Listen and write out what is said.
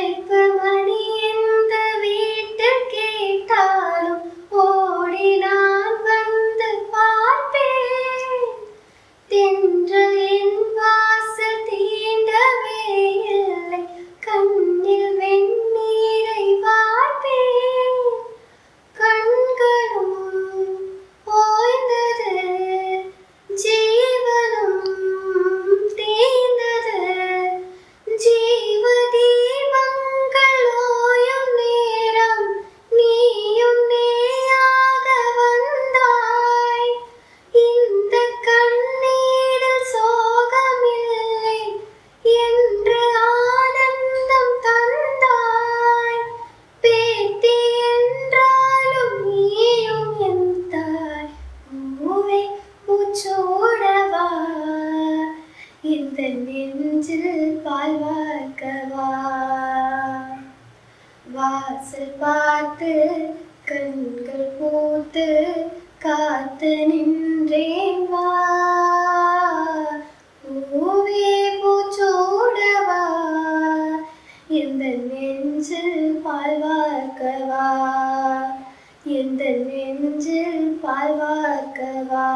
அழைப்பு மணி எந்த வீட்டில் கேட்டாலும் ஓடி நான் வந்து பார்ப்பேன். தென்றல் என் வாசல் தீண்டவே இல்லை, கண்ணில் வெந்நீரை வார்ப்பேன். கண்களும் ஓய்ந்தது, ஜீவனும் தீர்ந்தது. ஜீவ தீபங்கள் ஓயும் நேரம் நீயும் நேயாக வந்தாய். இந்த கண்ணீரில் சோகமில்லை என்று ஆனந்தம் தந்தாய். பேத்தி என்றாலும் நீயும் என் தாய். பூவே பூச்சோடவா, இந்த நெஞ்சில் பால் வார்க்கவா. வாசல் பார்த்து கண்கள் பூத்து காத்து நின்றேன் வா. பூவே பூச்சோடவா, இந்த நெஞ்சில் பால் வார்க்கவா. இந்த நெஞ்சில் பால் வார்க்கவா.